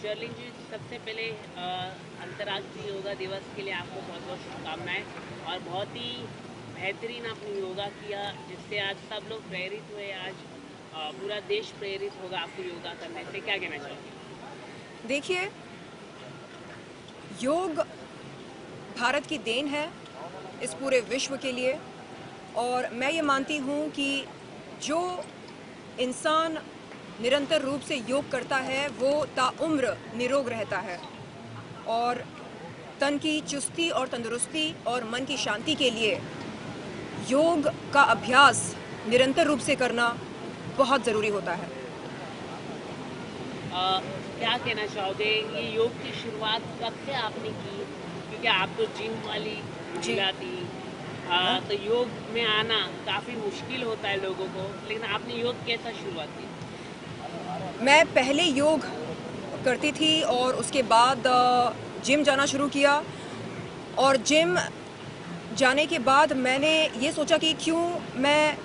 शर्लिन जी, सबसे पहले अंतर्राष्ट्रीय योगा दिवस के लिए आपको बहुत बहुत शुभकामनाएं और बहुत ही बेहतरीन आपने योगा किया जिससे आज सब लोग प्रेरित हुए। आज पूरा देश प्रेरित होगा आपको योगा करने से। क्या कहना चाहोगे? देखिए, योग भारत की देन है इस पूरे विश्व के लिए। और मैं ये मानती हूँ कि जो इंसान निरंतर रूप से योग करता है वो ताउम्र निरोग रहता है। और तन की चुस्ती और तंदुरुस्ती और मन की शांति के लिए योग का अभ्यास निरंतर रूप से करना बहुत ज़रूरी होता है। क्या कहना चाहोगे, ये योग की शुरुआत कब से आपने की? क्योंकि आप तो जिम वाली महिला थी, तो योग में आना काफ़ी मुश्किल होता है लोगों को, लेकिन आपने योग कैसा शुरुआत की? मैं पहले योग करती थी और उसके बाद जिम जाना शुरू किया। और जिम जाने के बाद मैंने ये सोचा कि क्यों मैं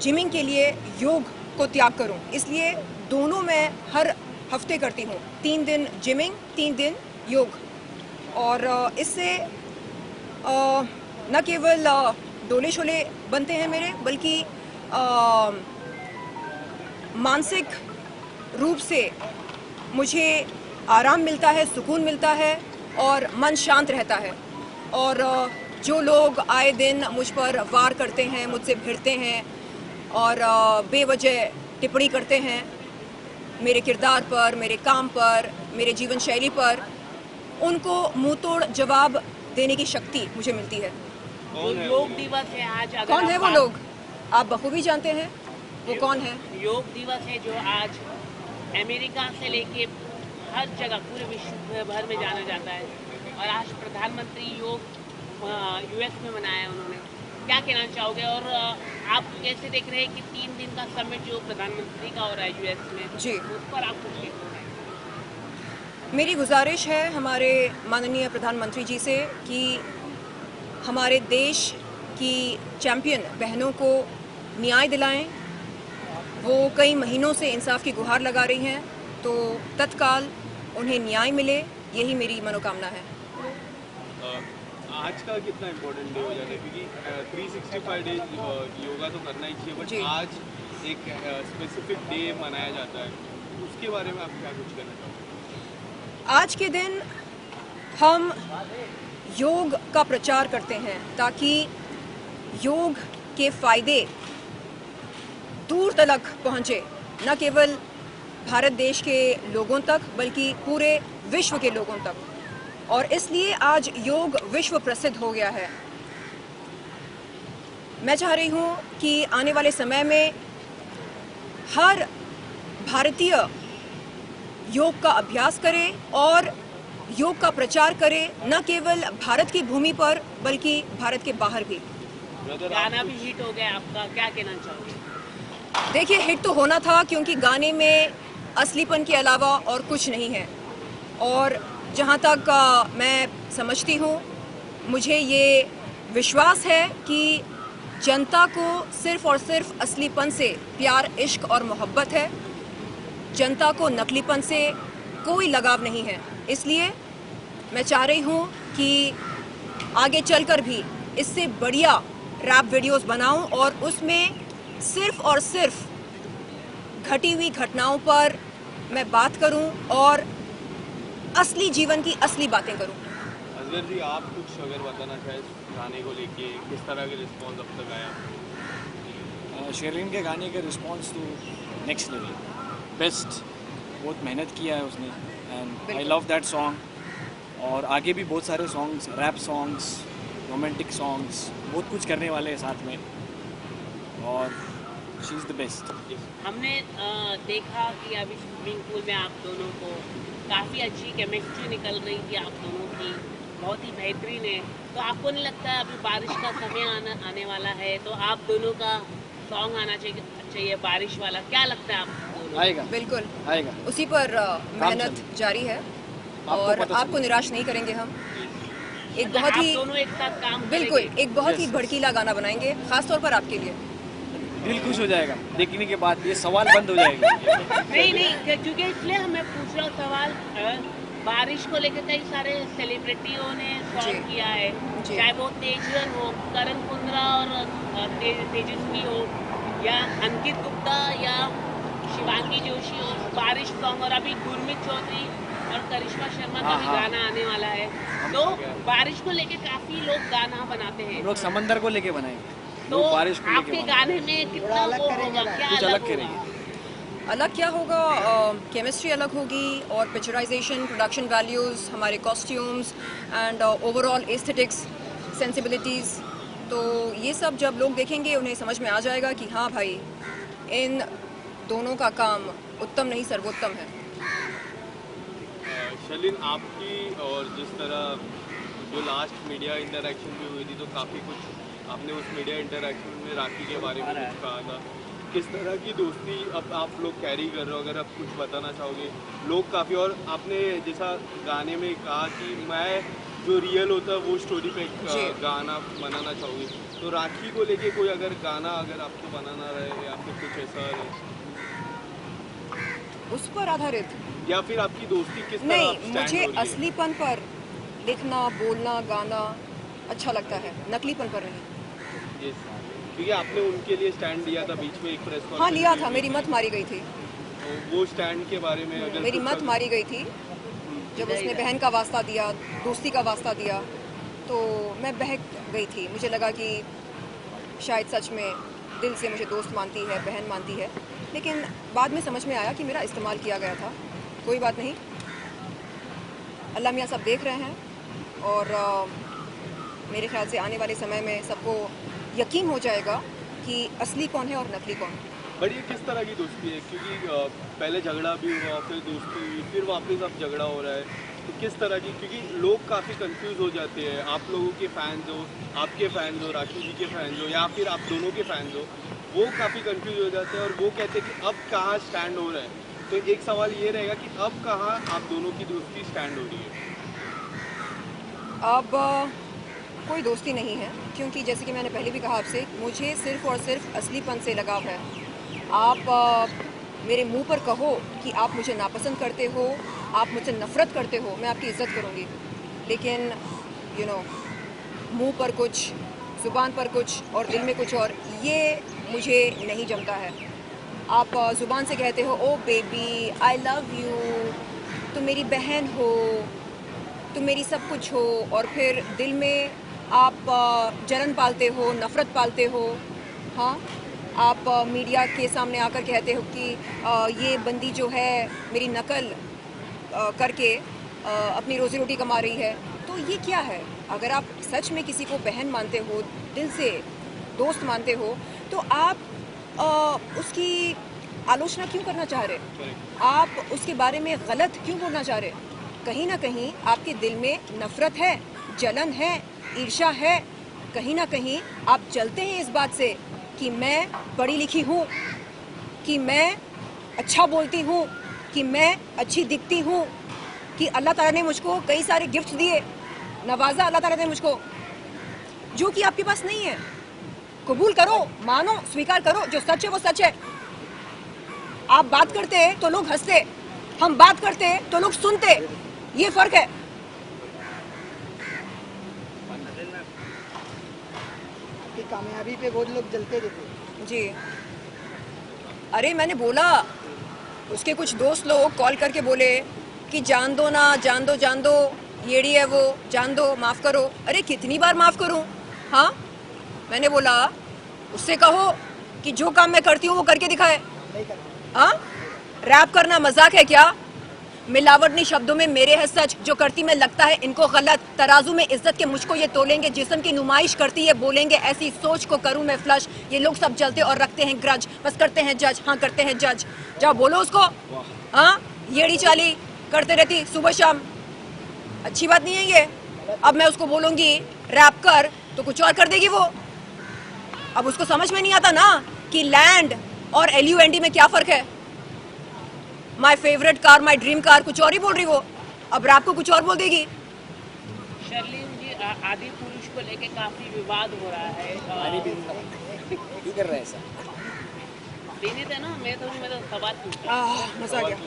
जिमिंग के लिए योग को त्याग करूं। इसलिए दोनों मैं हर हफ्ते करती हूं, 3 दिन जिमिंग, 3 दिन योग। और इससे न केवल डोले शोले बनते हैं मेरे, बल्कि मानसिक रूप से मुझे आराम मिलता है, सुकून मिलता है और मन शांत रहता है। और जो लोग आए दिन मुझ पर वार करते हैं, मुझसे भिड़ते हैं और बेवजह टिप्पणी करते हैं मेरे किरदार पर, मेरे काम पर, मेरे जीवन शैली पर, उनको मुंह तोड़ जवाब देने की शक्ति मुझे मिलती है। जो योग दिवस है आज, अगर कौन है वो लोग? आप बखूबी जानते हैं वो कौन है। योग दिवस है जो आज अमेरिका से लेके हर जगह पूरे विश्व भर में जाना जाता है। और आज प्रधानमंत्री योग यूएस में मनाया है उन्होंने। क्या कहना चाहोगे? और आप कैसे देख रहे हैं कि 3 दिन का समिट जो प्रधानमंत्री का हो रहा है यूएस में जी, उस पर आप कुछ कहना है? मेरी गुजारिश है हमारे माननीय प्रधानमंत्री जी से कि हमारे देश की चैंपियन बहनों को न्याय दिलाएं। वो कई महीनों से इंसाफ की गुहार लगा रही हैं, तो तत्काल उन्हें न्याय मिले, यही मेरी मनोकामना है। आज का कितना इम्पोर्टेंट डे हो जाता है, क्योंकि 365 डेज योगा तो करना ही चाहिए, बट जी। आज एक स्पेसिफिक डे मनाया जाता है, उसके बारे में आप क्या कुछ कहना चाहोगे? आज के दिन हम योग का प्रचार करते हैं ताकि योग के फायदे दूर तक पहुंचे, न केवल भारत देश के लोगों तक बल्कि पूरे विश्व के लोगों तक। और इसलिए आज योग विश्व प्रसिद्ध हो गया है। मैं चाह रही हूँ कि आने वाले समय में हर भारतीय योग का अभ्यास करे और योग का प्रचार करे, न केवल भारत की भूमि पर बल्कि भारत के बाहर भी। गाना भी हिट हो गया आपका, क्या कहना चाहोगे? देखिए, हिट तो होना था क्योंकि गाने में असलीपन के अलावा और कुछ नहीं है। और जहाँ तक मैं समझती हूँ, मुझे ये विश्वास है कि जनता को सिर्फ़ और सिर्फ असलीपन से प्यार, इश्क और मोहब्बत है। जनता को नकलीपन से कोई लगाव नहीं है। इसलिए मैं चाह रही हूँ कि आगे चलकर भी इससे बढ़िया रैप वीडियोस बनाऊं और उसमें सिर्फ और सिर्फ घटी हुई घटनाओं पर मैं बात करूं और असली जीवन की असली बातें करूं। असगर जी, आप कुछ अगर बताना चाहें गाने को लेके, किस तरह के रिस्पॉन्स अब तक आया? शर्लिन के गाने का रिस्पॉन्स तो नेक्स्ट लेवल, बेस्ट। बहुत मेहनत किया है उसने and I love that song. और आगे भी बहुत सारे songs, rap songs, romantic songs, बहुत कुछ करने वाले हैं साथ में, और शी इज़ द बेस्ट। हमने देखा कि अभी स्विमिंग पूल में आप दोनों को काफ़ी अच्छी केमिस्ट्री निकल रही थी आप दोनों की, बहुत ही बेहतरीन है। तो आपको नहीं लगता है अभी बारिश का समय आने वाला है तो आप दोनों का सॉन्ग आना चाहिए बारिश वाला? क्या लगता है आपको? आएगा, बिल्कुल आएगा। उसी पर मेहनत जारी है और आपको निराश नहीं करेंगे हम। एक बहुत आप ही दोनों एक साथ काम बिल्कुल करेंगे? एक बहुत ही Yes. भड़कीला गाना बनाएंगे, खास तौर पर आपके लिए। दिल खुश हो जाएगा देखने के बाद, ये सवाल बंद हो जाएगा। नहीं, क्योंकि इसलिए हमें पूछ रहा हूँ सवाल। बारिश को लेकर कई सारे सेलिब्रिटियों ने सॉन्ग किया है, जी। चाहे वो तेजवन हो, करण कुंद्रा और तेजस्वी हो, या अंकित गुप्ता या शिवांगी जोशी हो, बारिश सॉन्ग। और अभी गुरमीत चौधरी और करिश्मा शर्मा का भी हाँ। गाना आने वाला है। तो बारिश को लेके काफी लोग गाना बनाते हैं। लोग समंदर को लेके बनाएंगे, तो लोग बारिश को आपके लेके गाने में कितना वो होगा, क्या कुछ अलग होगा? करेंगे। अलग क्या होगा? केमिस्ट्री अलग होगी और पिक्चराइजेशन, प्रोडक्शन वैल्यूज़, हमारे costumes and overall aesthetics, sensibilities. तो ये सब जब लोग देखेंगे उन्हें समझ में आ जाएगा कि हाँ भाई, इन दोनों का काम उत्तम नहीं सर्वोत्तम है। शर्लिन, आपकी और जिस तरह जो लास्ट मीडिया इंटरेक्शन भी हुई थी, तो काफ़ी कुछ आपने उस मीडिया इंटरेक्शन में राखी के बारे में कुछ कहा था। किस तरह की दोस्ती अब आप लोग कैरी कर रहे हो, अगर आप कुछ बताना चाहोगे? लोग काफ़ी, और आपने जैसा गाने में कहा कि मैं जो रियल होता है वो स्टोरी पे जी। गाना बनाना चाहोगे, तो राखी को लेके कोई अगर गाना अगर आपको बनाना रहे या फिर कुछ ऐसा रहे, उस पर आधारित या फिर आपकी दोस्ती किस तरह नहीं, stand मुझे हो रही है? असलीपन पर लिखना, बोलना, गाना अच्छा लगता है, नकलीपन पर नहीं। Yes. क्योंकि आपने उनके लिए स्टैंड लिया था बीच में एक प्रेस कॉन्फ्रेंस। हाँ, लिया था, मेरी मत मारी गई थी। तो वो स्टैंड के बारे में अगर मेरी कुछ मत मारी गई थी जब उसने बहन का वास्ता दिया, दोस्ती का वास्ता दिया, तो मैं बहक गई थी। मुझे लगा कि शायद सच में दिल से मुझे दोस्त मानती है, बहन मानती है, लेकिन बाद में समझ में आया कि मेरा इस्तेमाल किया गया था। कोई बात नहीं, अल्लाह मियाँ सब देख रहे हैं और मेरे ख्याल से आने वाले समय में सबको यकीन हो जाएगा कि असली कौन है और नकली कौन। बट ये किस तरह की दोस्ती है? क्योंकि पहले झगड़ा भी हुआ, फिर दोस्ती हुई, फिर वापस अब झगड़ा हो रहा है, तो किस तरह की? क्योंकि लोग काफ़ी कंफ्यूज हो जाते हैं। आप लोगों के फैंस हो, आपके फैंस हो, राखी जी के फैंस हो, या फिर आप दोनों के फैंस हो, वो काफ़ी कंफ्यूज हो जाते हैं और वो कहते हैं कि अब कहाँ स्टैंड हो रहा है। तो एक सवाल ये रहेगा कि अब कहाँ आप दोनों की दोस्ती स्टैंड हो रही है? अब कोई दोस्ती नहीं है, क्योंकि जैसे कि मैंने पहले भी कहा आपसे, मुझे सिर्फ़ और सिर्फ असलीपन से लगाव है। आप मेरे मुंह पर कहो कि आप मुझे नापसंद करते हो, आप मुझसे नफ़रत करते हो, मैं आपकी इज़्ज़त करूँगी, लेकिन यू नो मुंह पर कुछ, ज़ुबान पर कुछ और दिल में कुछ और, ये मुझे नहीं जमता है। आप ज़ुबान से कहते हो ओ बेबी आई लव यू, तुम मेरी बहन हो, तुम मेरी सब कुछ हो, और फिर दिल में आप जलन पालते हो, नफ़रत पालते हो। हाँ, आप मीडिया के सामने आकर कहते हो कि ये बंदी जो है मेरी नकल करके अपनी रोज़ी रोटी कमा रही है। तो ये क्या है? अगर आप सच में किसी को बहन मानते हो, दिल से दोस्त मानते हो, तो आप उसकी आलोचना क्यों करना चाह रहे? आप उसके बारे में गलत क्यों बोलना चाह रहे? कहीं ना कहीं आपके दिल में नफ़रत है, जलन है, ईर्ष्या है। कहीं ना कहीं आप जलते हैं इस बात से कि मैं पढ़ी लिखी हूँ, कि मैं अच्छा बोलती हूँ, कि मैं अच्छी दिखती हूँ, कि अल्लाह ताला ने मुझको कई सारे गिफ्ट दिए, नवाजा अल्लाह ताला ने मुझको, जो कि आपके पास नहीं है। कबूल करो, मानो, स्वीकार करो, जो सच है वो सच है। आप बात करते हैं तो लोग हंसते, हम बात करते हैं तो लोग सुनते, ये फर्क है। की कामयाबी पे बहुत लोग जलते रहते हैं। जी, अरे मैंने बोला, उसके कुछ दोस्त लोग कॉल करके बोले कि जान दो ना, जान दो, जान दो, येड़ी है वो, जान दो, माफ़ करो। अरे कितनी बार माफ़ करूं? हाँ, मैंने बोला उससे कहो कि जो काम मैं करती हूँ वो करके दिखाए। नहीं करते। हाँ, रैप करना मजाक है क्या? मिलावटनी शब्दों में मेरे है सच, जो करती मैं लगता है इनको गलत। तराजू में इज्जत के मुझको ये तोलेंगे, जिस्म की नुमाइश करती है बोलेंगे, ऐसी सोच को करूं मैं फ्लश। ये लोग सब जलते और रखते हैं ग्रज, बस करते हैं जज, हाँ करते हैं जज। जाओ बोलो उसको, हाँ येड़ी चाली करते रहती सुबह शाम, अच्छी बात नहीं है ये। अब मैं उसको बोलूंगी रैप कर तो कुछ और कर देगी वो। अब उसको समझ में नहीं आता ना कि लैंड और LUND में क्या फर्क है। My favourite car, my dream car, कुछ और ही बोल रही वो, अब रैप को कुछ और बोल देगी। शर्लिन जी, आदि पुरुष को लेके काफी विवाद हो रहा है। क्यों कर रहा है ऐसा? देने थे ना, मैं तो सवाल पूछता मजा आ गया।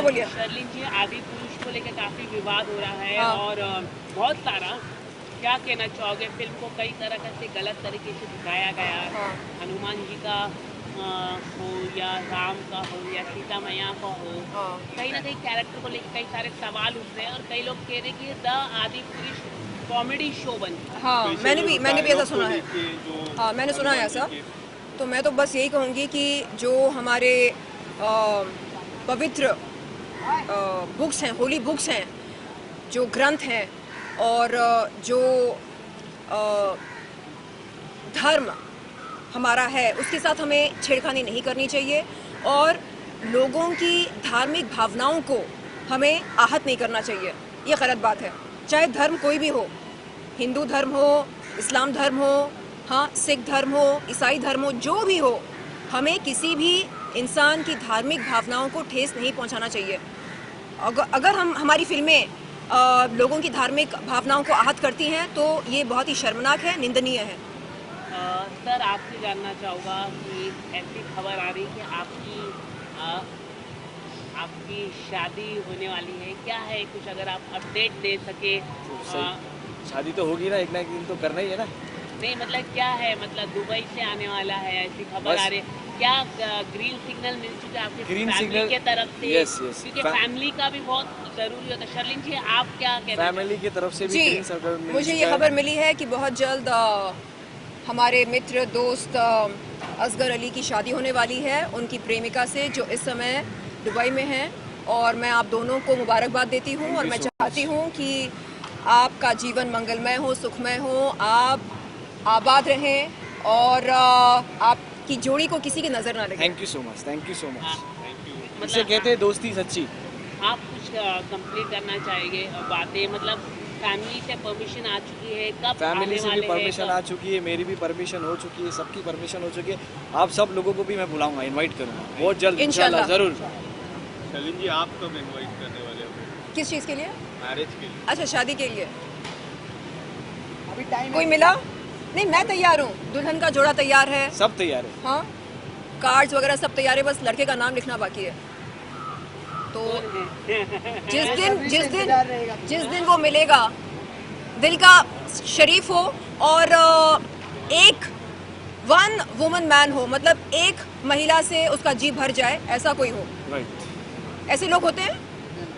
बोलिए। शर्लिन जी, आदि पुरुष को लेकर काफी विवाद हो रहा है हाँ। और बहुत सारा, क्या कहना चाहोगे? फिल्म को कई तरह से गलत तरीके से दिखाया गया, हाँ। हनुमान जी का हो या राम का हो या सीता मैया का हो, हाँ। कहीं ना कहीं कैरेक्टर को लेकर कई सारे सवाल उठ रहे हैं और कई लोग कह रहे हैं कि द आदि पुरुष कॉमेडी शो बन गया। हाँ, मैंने भी ऐसा सुना है। हाँ, मैंने सुना है ऐसा। तो मैं तो बस यही कहूँगी कि जो हमारे पवित्र बुक्स हैं, होली बुक्स हैं, जो ग्रंथ हैं और जो धर्म हमारा है, उसके साथ हमें छेड़खानी नहीं करनी चाहिए और लोगों की धार्मिक भावनाओं को हमें आहत नहीं करना चाहिए। ये गलत बात है। चाहे धर्म कोई भी हो, हिंदू धर्म हो, इस्लाम धर्म हो, हाँ, सिख धर्म हो, ईसाई धर्म हो, जो भी हो, हमें किसी भी इंसान की धार्मिक भावनाओं को ठेस नहीं पहुंचाना चाहिए। अगर हमारी फिल्में लोगों की धार्मिक भावनाओं को आहत करती हैं तो ये बहुत ही शर्मनाक है, निंदनीय है। सर, आपसे जानना चाहूँगा कि ऐसी खबर आ रही कि आपकी शादी होने वाली है, क्या है कुछ अगर आप अपडेट दे सके? शादी तो होगी ना, एक ना एक दिन तो करना ही है ना। नहीं, मतलब क्या है, मतलब दुबई से आने वाला है ऐसी खबर आ रही है, क्या ग्रीन सिग्नल मिल चुका है आपकी फैमिली के तरफ से? यस, क्योंकि फैमिली का भी बहुत जरूरी होता है। शर्लिन जी, आप क्या कहते हैं? फैमिली की तरफ से भी जी, ग्रीन सिग्नल मिल मुझे ये चुका है। खबर मिली है कि बहुत जल्द हमारे मित्र दोस्त असगर अली की शादी होने वाली है उनकी प्रेमिका से, जो इस समय दुबई में हैं, और मैं आप दोनों को मुबारकबाद देती हूँ और मैं चाहती हूँ कि आपका जीवन मंगलमय हो, सुखमय हो, आप आबाद रहें और आपकी जोड़ी को किसी की नज़र ना लगे। Thank you so much, thank you so much. इसे मतलब कहते हैं दोस्ती सच्ची। आप कुछ कंप्लीट करना चाहेंगे बातें, मतलब फैमिली से परमिशन आ चुकी है, कब फैमिली आने से वाले भी हैं, परमिशन आ चुकी है, मेरी भी परमिशन हो चुकी है, सबकी परमिशन हो चुकी है। आप सब लोगों को भी मैं बुलाऊंगा, इनवाइट करूंगा बहुत जल्द इंशाल्लाह, जरूर। शर्लिन जी, आप कब इनवाइट करने वाले हो? किस चीज़ के लिए? मैरिज के लिए। अच्छा, शादी के लिए अभी टाइम कोई मिला नहीं? मैं तैयार हूँ, दुल्हन का जोड़ा तैयार है, सब तैयार है। हाँ, कार्ड्स वगैरह सब तैयार है, बस लड़के का नाम लिखना बाकी है। तो जिस दिन वो मिलेगा, दिल का शरीफ हो और एक वन वुमन मैन हो, मतलब एक महिला से उसका जी भर जाए, ऐसा कोई हो। राइट। ऐसे लोग होते हैं,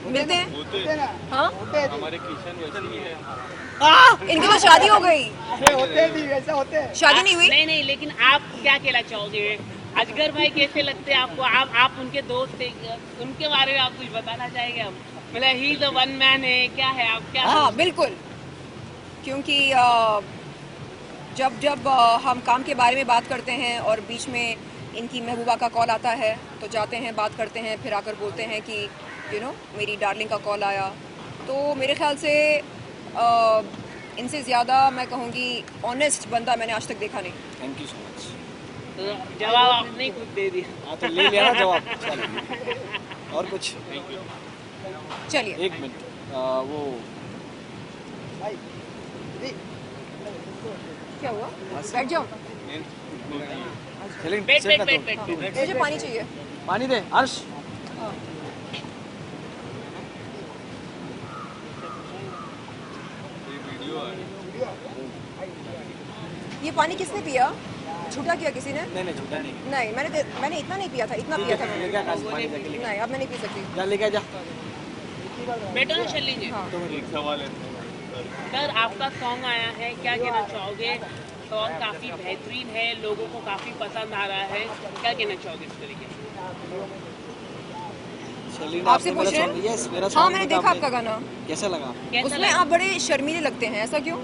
मिलते हैं। होते होते ना, हाँ, होते थे। हमारे किशन वैसे ही है। इनकी तो शादी हो गई, अरे होते थी, वैसे होते हैं। शादी नहीं हुई। नहीं, लेकिन आप क्या कहना चाहोगे? अजगर भाई कैसे लगते हैं आपको? आप उनके दोस्त थे, उनके बारे में आप कुछ बताना चाहेंगे? हम मतलब ही द वन मैन है, क्या है, आप क्या? हाँ, बिल्कुल, क्योंकि जब हम काम के बारे में बात करते हैं और बीच में इनकी महबूबा का कॉल आता है तो जाते हैं, बात करते हैं, फिर आकर बोलते हैं कि मेरी डार्लिंग का कॉल आया। तो मेरे ख्याल से इनसे ज़्यादा मैं कहूँगी ऑनेस्ट बंदा मैंने आज तक देखा नहीं। Thank you so much. तो जवाब आपने ही खुद दे दिया। हाँ, तो ले लिया ना जवाब। चलो। और कुछ? चलिए, एक मिनट, वो भाई, जी, क्या हुआ? बैठ जाओ, चलें, बैठ, sit ना बैठ, तो। बैठ, बैठ, बैठ। मुझे पानी चाहिए। पानी दे अर्श। ये वीडियो आ रही है। ये पानी किसने पिया? झूठा किया किसी ने? नहीं झूठा नहीं। नहीं, मैंने इतना नहीं पिया था, इतना पिया था मैंने। लेके आ पानी जाके लेके नहीं, अब मैं नहीं पी सकती। जा, लेके आ जा। बैठो ना शर्लिन जी। हाँ, एक सवाल है सर, आपका सॉन्ग आया है, क्या कहना चाहोगे? सॉन्ग काफ़ी बेहतरीन है, लोगों को काफ़ी पसंद आ रहा है, क्या कहना चाहोगे इस तरीके से? शर्लिन, आपसे आपने पूछ मेरा रहे song- हैं? yes, मेरा हाँ, song मैंने देखा देखा आपने। आपका गाना। कैसा लगा? कैसा उसमें लगा? आप बड़े शर्मीले लगते हैं, ऐसा क्यों?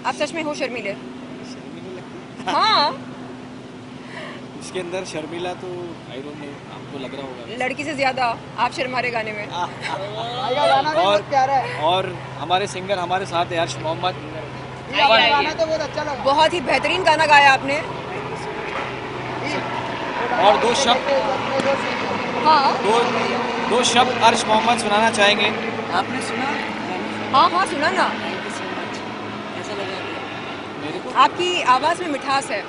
आप सच में हो शर्मीले? शर्मीली लगती हाँ, है। इसके अंदर शर्मिला तो आई डोंट नो, आपको लग रहा होगा। लड़की से ज्यादा आप शर्मा रहे गाने में। भाई का गाना भी और बहुत प्यारा है। और हमारे सिंगर हमारे साथ है अर्श मोहम्मद। ये आपका गाना तो बहुत अच्छा लगा। बहुत ही बेहतरीन गाना गाया आपने। और दो शब्द हाँ दो शब्द अर्श मोहम्मद सुनाना चाहेंगे। आपने सुना? हाँ हाँ, सुना ना। कैसा लगा? मेरे को आपकी आवाज़ में मिठास है।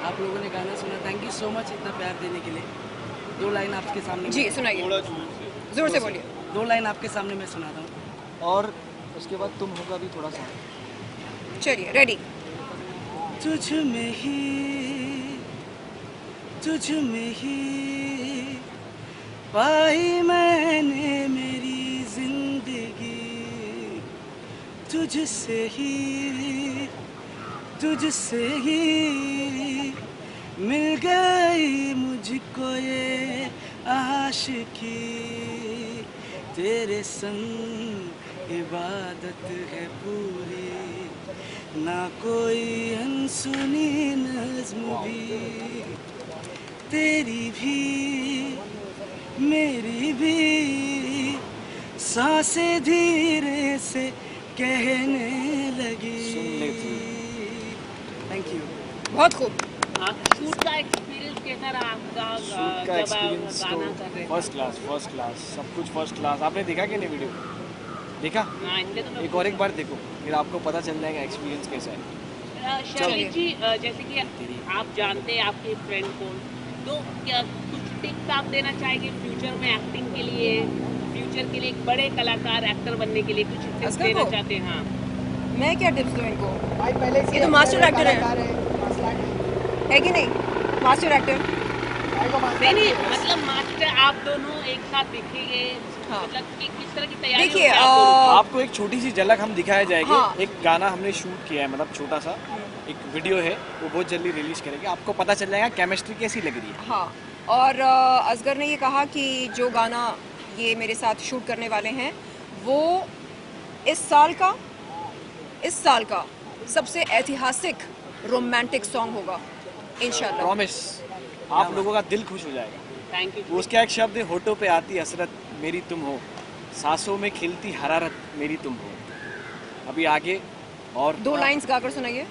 आप लोगों ने गाना सुना, थैंक यू सो मच इतना प्यार देने के लिए। 2 लाइन आपके सामने जी सुनाइए, थोड़ा जोर से। जोर से बोलिए। 2 लाइन आपके सामने मैं सुनाता हूँ। और उसके बाद तुम होगा भी थोड़ा सा। चलिए रेडी। तुझ में ही पाई मैंने मेरी जिंदगी, तुझसे ही मिल गई मुझको ये आशिकी, तेरे संग इबादत है पूरी, ना कोई अनसुनी नज़्म भी, तेरी भी मेरी भी सांसें धीरे से कहने लगी। सुन लेती। Thank you. बहुत खूब। शूट का एक्सपीरियंस कैसा रहा आपका? शूट का जब आप एक्सपीरियंस गाना कर रहे तो फर्स्ट क्लास, सब कुछ फर्स्ट क्लास। आपने देखा कि नहीं वीडियो? देखा? हाँ, इनके तो एक और एक बार देखो, फिर आपको पता चल जाएगा एक्सपीरियंस कैसा है। शर्मिल जी, जैसे कि आप जानते हैं आपके फ्रेंड को, तो क्या कुछ टिप्स आप देना चाहेंगे फ्यूचर में एक्टिंग के लिए, फ्यूचर के लिए एक बड़े कलाकार एक्टर बनने के लिए कुछ टिप्स असगर देना को? चाहते हैं? हाँ, मैं क्या टिप्स दूँ इनको? भाई पहले से ये तो मास्टर एक्टर है। कलाकार है, मास्टर एक्टर है कि नहीं? Master actor. भाई को मास्टर नहीं एक्टर है। मतलब मास्टर आप दोनों एक साथ दिखेंगे, हाँ। मतलब कि किस तरह की तैयारी देखिए, होगी आप दोनों की? आपको एक छोटी सी झलक हम दिखाया जाएगी। हाँ। एक गाना हमने शूट किया है, मतलब छोटा सा एक वीडियो है, वो बहुत जल्दी रिलीज करेंगे, आपको पता चल जाएगा केमिस्ट्री कैसी लग रही है। हाँ, और असगर ने ये कहा कि जो गाना ये मेरे साथ शूट करने वाले हैं वो इस साल का सबसे ऐतिहासिक रोमांटिक सॉन्ग होगा इंशाल्लाह। प्रॉमिस, आप लोगों का दिल खुश हो जाएगा। Thank you. वो उसका एक शब्द है, होठों पे आती हसरत मेरी तुम हो, सांसों में खिलती हरारत मेरी तुम हो। अभी आगे और 2 लाइंस गाकर सुनाइए।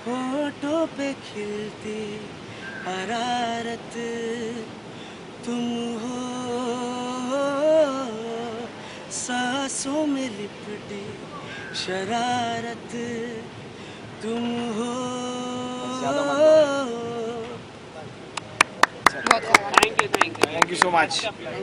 होठों पे खिलती हरारत तुम हो, सांसों में लिपटी शरारत तुम हो। ज़्यादा मत गाओ। बहुत खूब। Thank you thank you so much.